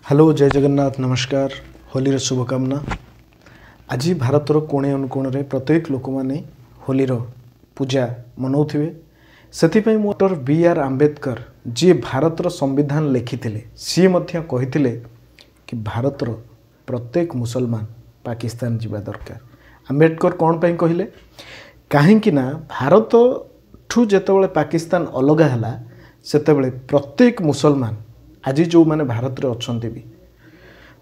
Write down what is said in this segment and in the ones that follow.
Hello जय जगन्नाथ नमस्कार होलीर शुभकामना। आज भारतर कोणे अनुकोण रे प्रत्येक लोक माने होलीर पूजा मनाउथिबे। सेथिपई डॉक्टर बी.आर. आंबेडकर जी भारतर संविधान लिखिथिले सी मध्य कहिथिले कि भारतर प्रत्येक मुसलमान पाकिस्तान जीवा दरकार। आंबेडकर कौन पई कहिले काहेकि ना भारत ठू जेतेबेले पाकिस्तान अलगा हला सेतेबेले प्रत्येक मुसलमान आज जो माने भारत रे अछंती भी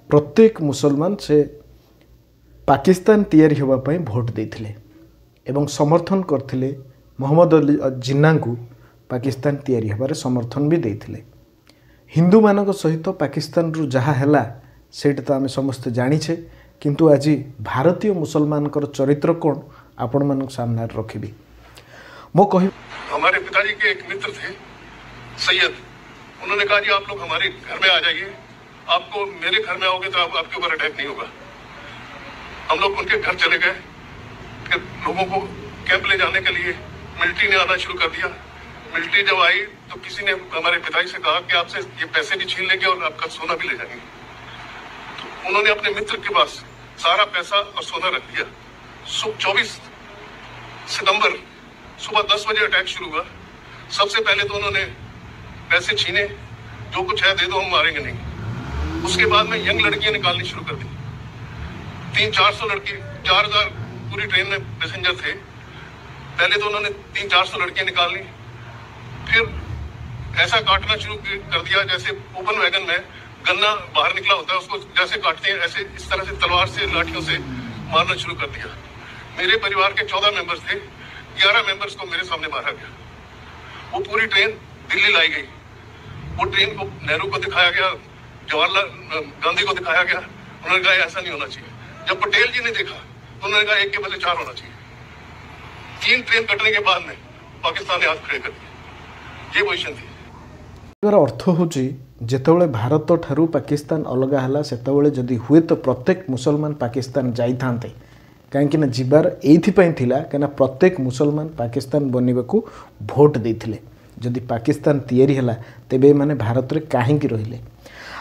प्रत्येक मुसलमान से पाकिस्तान तैयारी होबा पई भोट देथिले एवं समर्थन करथिले। मोहम्मद अली जिन्ना को पाकिस्तान तैयारी होबारे समर्थन भी देथिले। हिंदू मानक सहित पाकिस्तान रु जहा हला सेटा तो आमे समस्त जानिछे, किंतु आज भारतीय मुसलमान कर चरित्र कोन आपण मानक सामने रखिबी। मो कहि हमारे पिताजी के एक मित्र थे सैयद, उन्होंने कहा जी आप लोग हमारे घर में आ जाइए, आपको मेरे घर में आओगे तो आपके ऊपर अटैक नहीं होगा। हम लोग उनके घर चले गए, फिर लोगों को कैंप ले जाने के लिए मिलिट्री ने आना शुरू कर दिया। मिलिट्री जब आई तो किसी ने हमारे पिताजी से कहा कि आपसे ये पैसे भी छीन लेंगे और आपका सोना भी ले जाएंगे। तो उन्होंने अपने मित्र के पास सारा पैसा और सोना रख दिया। 24 सितंबर सुबह 10 बजे अटैक शुरू हुआ। सबसे पहले तो उन्होंने पैसे छीने, जो कुछ है दे दो, हम मारेंगे नहीं। उसके बाद में यंग लड़कियां निकालनी शुरू कर दी। 300-400 लड़की, 4000 पूरी ट्रेन में पैसेंजर थे। पहले तो उन्होंने 300-400 लड़कियां निकालनी, फिर ऐसा काटना शुरू कर दिया जैसे ओपन वैगन में गन्ना बाहर निकला होता है, उसको जैसे काटते हैं ऐसे इस तरह से तलवार से लाठियों से मारना शुरू कर दिया। मेरे परिवार के 14 मेंबर्स थे, 11 मेंबर्स को मेरे सामने मारा गया। वो पूरी ट्रेन दिल्ली लाई गई। वो ट्रेन को नेहरू को दिखाया गया, जवाहरलाल गांधी को दिखाया गया। उन्होंने कहा ऐसा नहीं होना चाहिए। जब पटेल जी ने देखा तो उन्होंने कहा एक के बदले 4 होना चाहिए। 3 ट्रेन कटने के बाद में पाकिस्तान ने हाथ खड़े कर दिए। ये पोजीशन थी। अर्थ होची जेतेबेले भारत ठारू पाकिस्तान अलगा हला सेतेबेले जदि हुए तो प्रत्येक मुसलमान पाकिस्तान जाई थांते, काहेकि ना जीवार एथि पई थिला काना प्रत्येक मुसलमान पाकिस्तान बनिबाकू भोट देथिले। जदि पाकिस्तान तैयारी हला तेबे माने भारत रे काहेकि रहिले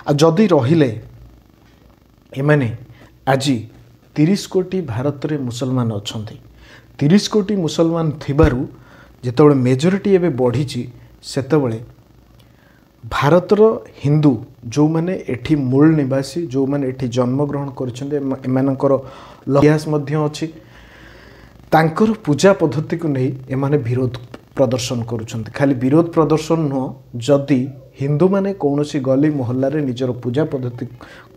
आ जदि रहिले एमाने आज 30 कोटी भारत रे मुसलमान अछंती। 30 कोटी मुसलमान थिबारु जेतेबेले मेजॉरिटी एबे बढ़ीची सेतेबेले भारतर हिंदू जो माने एठी मूल निवासी जो माने एठी जन्म ग्रहण करछन्ते एमानकर इतिहास मध्य अछि। तांकर पूजा पद्धति को नहीं एमाने विरोध प्रदर्शन करुछन्ते। खाली विरोध प्रदर्शन नुह, जदि हिंदू माने कौनसी गली मोहल्ला रे निजर पूजा पद्धति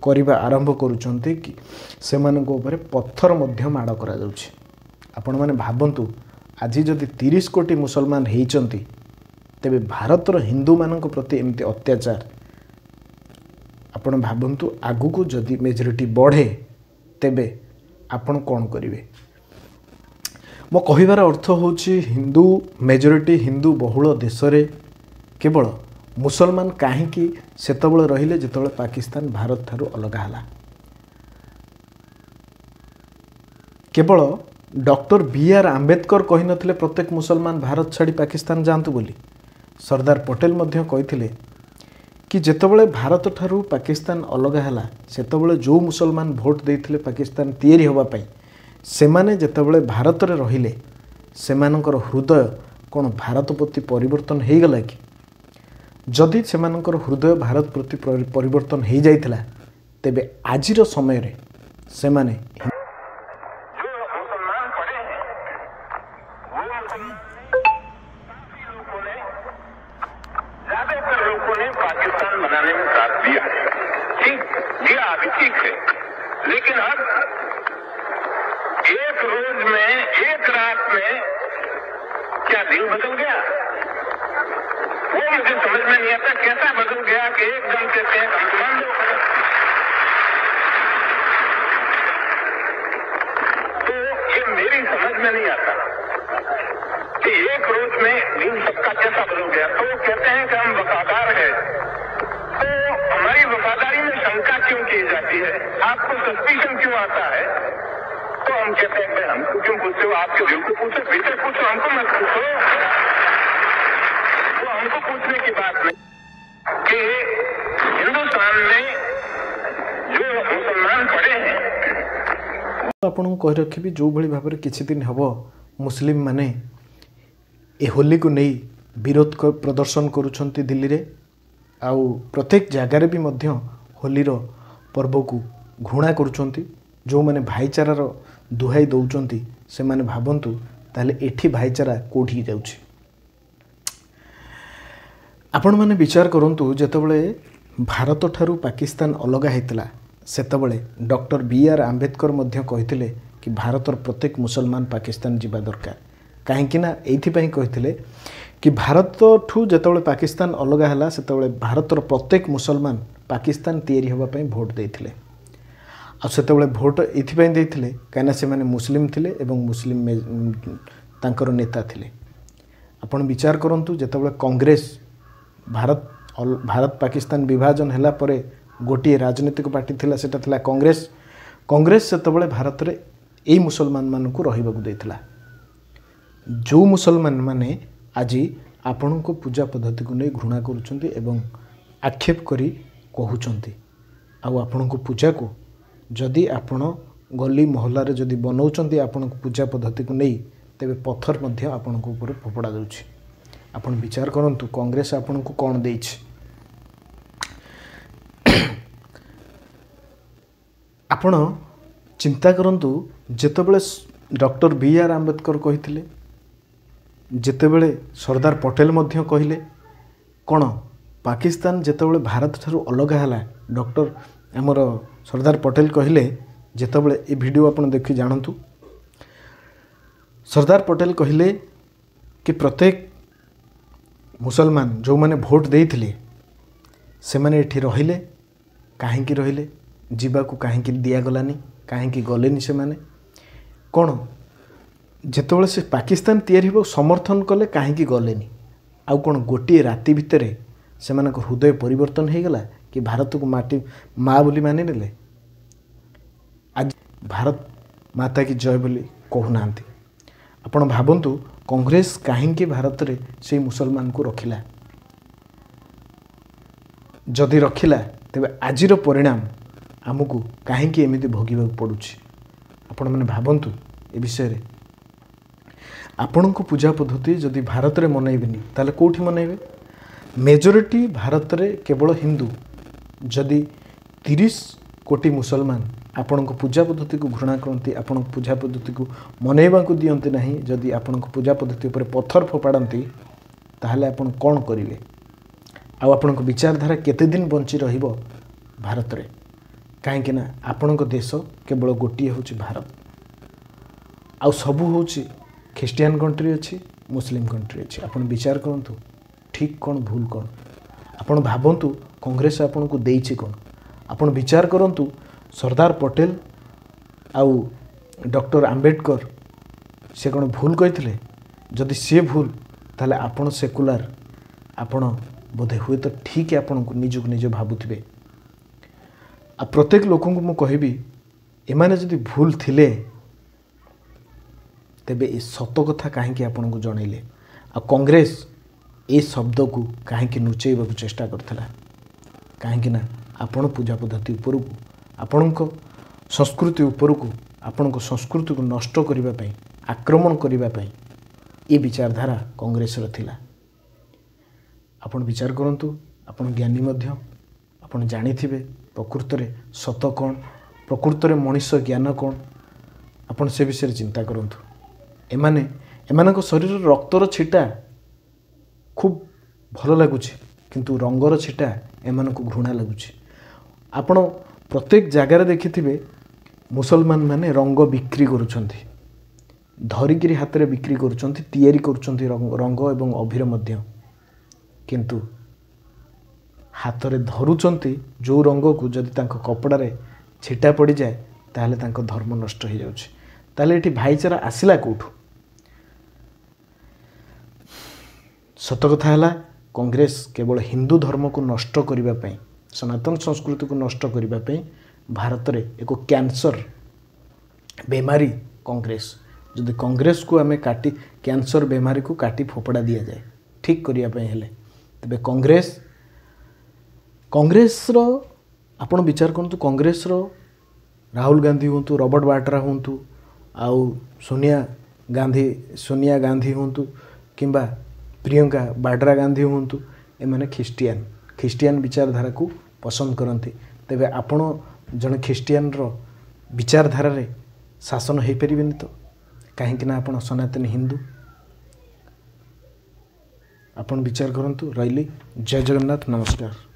करिबा आरंभ करुछन्ते कि सेमानको ऊपर पत्थर मध्य माड़ करा जाउछि। आपण माने भाबंतु आज जदि 30 कोटी मुसलमान हेइचन्ती तेबे भारतर हिंदू मानक प्रति एमती अत्याचार आपण भाबंतु आगु को जदि मेजॉरिटी बढ़े तेबे आपण कौन करिवे। मो कहिबार अर्थ होची हिंदू मेजॉरिटी हिंदू बहुल देश रे केवल मुसलमान काहेकि सेतबेले रहिले जेतबेले पाकिस्तान भारत थारू अलग हला। केवल डॉक्टर बी.आर. आंबेडकर कहि नथिले प्रत्येक मुसलमान भारत छाड़ी पाकिस्तान जांतु बोली। सरदार पटेल मध्य कहिथिले कि जेतबेले भारत ठारू पाकिस्तान अलग हला सेतबेले जो मुसलमान भोट देथिले पाकिस्तान तैयारी होबा पई सेमाने जेतबेले भारत रे रहिले सेमानकर हृदय कोन भारत प्रति परिवर्तन हेइ गला कि जदि सेमानकर हृदय भारत प्रति परिवर्तन हेइ जाइथिला तेबे आजिर समय रे सेमाने लेकिन अब एक रोज में एक रात में क्या दिन बदल गया, वो मुझे समझ में नहीं आता। कैसा बदल गया कि एकदम कहते हैं हम तो ये मेरी समझ में नहीं आता कि एक रोज में दिन सबका कैसा बदल गया। तो कहते हैं कि हम वफादार हैं, तो हमारी वफादारी में शंका क्यों की जाती है, आपको सस्पिशन क्यों आता है। तो हम कहते हैं भाई हमको क्यों पूछते हो, आपके दिल को पूछो, फिर से पूछो, हमको मत पूछो। वो हमको पूछने की बात नहीं कि हिंदुस्तान में आपको कही रखी जो भली भाव में किसी दिन हम मुस्लिम माने ए होली को नहीं विरोध प्रदर्शन करुँच दिल्ली रे आउ प्रत्येक जगार भी मध्य होलीर पर्व को घृणा करुँच जो मैंने भाईचारार दुहाई दौरान से मैंने भावतु ताले एठी भाईचारा कोठी जाउछि। आपण मैंने विचार करंतु जेतबळे भारत ठारू पाकिस्तान अलग होता सेतबळे डॉक्टर बी.आर. आंबेडकर मध्य कहिथिले कि भारतर प्रत्येक मुसलमान पाकिस्तान जीवा दरकार कहीं एइथिपई कहिथिले कि भारत ठू जेतबळे पाकिस्तान अलग हैला सेतबळे भारतर प्रत्येक मुसलमान पाकिस्तान तैयारी होबा पई भोट देथिले आ सेतबळे भोट एइथिपई देथिले काना से माने मुस्लिम थिले एवं मुस्लिम तांकर नेता थिले। आपण विचार करंतु जेतबळे कांग्रेस भारत पाकिस्तान विभाजन हैला परे गोटे राजनीतिक पार्टी थिला सेटा थिला कांग्रेस सेतबळे भारत रे एई मुसलमान मानकु रहिबाकु देथिला जो मुसलमान माने आज आपण को पूजा पद्धति को नहीं घृणा करुँच एवं आक्षेप करी कहउचंती आपण को पूजा को जदि आपण गली मोहल्ला रे जदि बनाउचंती आपण को पूजा पद्धति को नहीं तेबे पत्थर मध्य आपण को ऊपर फोपड़ा जाउछि। आपण विचार करंतु कांग्रेस आपण को कोन देछि आपण चिंता करंतु जेतबेले डॉक्टर बी.आर. आंबेडकर कहिथिले जेतेबेले सरदार पटेल मध्य कहिले कौन पाकिस्तान जेतेबेले भारत ठारू अलग हैला डॉक्टर आमर सरदार पटेल कहिले जेतेबेले ए वीडियो आपण देखि जानतु सरदार पटेल कहिले कि प्रत्येक मुसलमान जो माने भोट देइथिले से माने एठी रहिले काहेकि रहिले जीवाकू काहेकि दिया गलानी काहेकि गलेनी से माने कौन जेतबेले से पाकिस्तान तैयारी हो समर्थन कले काहेकि गलेनी आउ कौन गोटे राति भितर से हृदय परिवर्तन हो गला कि भारत को माटी माँ बोली मानि नेले आज भारत माता की जय बोली कहूना आपण भावंतु कांग्रेस काहेकि भारत रे से मुसलमान को रखिला जदि रखिला तेबे आजिर परिणाम आमको काहेकि एमिति भोगिबा पड़ुछि। आपण माने भावंतु ए विषय रे आपण को पूजा पद्धति जदि भारत रे मनइबेनी ताले कोठी मनइबे मेजॉरिटी भारत रे केवल हिंदू जदि 30 कोटी मुसलमान आपण को पूजा पद्धति को घृणा करती आपण पूजा पद्धति को मनइबा को दियंते नहीं जदि आपण को पूजा पद्धति ऊपर पत्थर फोपाड़ती ताहले आपण कोन करिवे आ आपण को विचारधारा केते दिन बंची रहिबो भारत रे काहेकि ना आपण को देश केवल गोटी होची भारत आ सबु होची ख्रिस्टियन कंट्री अच्छी मुस्लिम कंट्री अच्छी आपण विचार करंतु ठीक कौन भूल कौन आपण भावंतु कांग्रेस आपण को देइछि कौन आपण विचार करंतु सरदार पटेल आउ डॉक्टर आंबेडकर से कौन भूल कहिथिले जदि से भूल ताले आपण सेकुलर आपण बोधे हुए तो ठीक आपण को निजक निज भाबुथिबे आ प्रत्येक लोक को मु कहबी एमाने जदि भूल थिले तेबे ए सत कथा कहीं आपन को जनइले आ कांग्रेस ए शब्द को कहीं नुचेबा चेष्टा करथिला कहीं ना आपण पूजा पद्धति ऊपर को आपण को संस्कृति ऊपर को आपण को संस्कृति को नष्ट करिबा पई आक्रमण करिबा पई ए विचारधारा कांग्रेस र थिला। आपण विचार करंतु आपण ज्ञानी मध्य आपण जानिथिबे प्रकृत रे सत कोन प्रकृत रे मनुष्य ज्ञान कोन आपण से विषय चिंता करंतु एमानक शरीर रक्तर छिटा खूब भल लगुच किंतु रंगर छिटा एमानक घृणा लगुच। आपण प्रत्येक जगार देखिथिबे मुसलमान माने रंग बिक्री करुछंती धरिकिरी हाथ रे बिक्री करुछंती तैयारी करुछंती रंग एवं अभिर मध्य किंतु हाथ रे धरुछंती जो रंग को जदि तांको कपड़ा रे छिटा पड़ी जाए ताहले तांको धर्म नष्ट हो जाउछ ताहले एठी भाईचारा आसिला कोठु। सत कथा है कांग्रेस केवल हिंदू धर्म को नष्ट करिबा पई सनातन संस्कृति को नष्ट करिबा पई भारत रे एको कैंसर बेमारी कांग्रेस जदि कांग्रेस को आमे काटी कैंसर बेमारी को काटी फोपड़ा दिया जाए ठीक करिया पई हेले तबे कांग्रेस रो आपण विचार करंतु कांग्रेस रो राहुल गांधी हूँ, रॉबर्ट वाड्रा हूँ, आउ सोनिया गांधी हूँ किंबा प्रियंका वाड्रा गांधी हूँ, एमाने ख्रिस्टियन विचारधारा को पसंद करती। तेबे आपण जन ख्रिस्टियन रो विचारधारा रे शासन हो पारे तो कहीं आपण सनातन हिंदू। आपण विचार करंतु। रही जय जगन्नाथ, नमस्कार।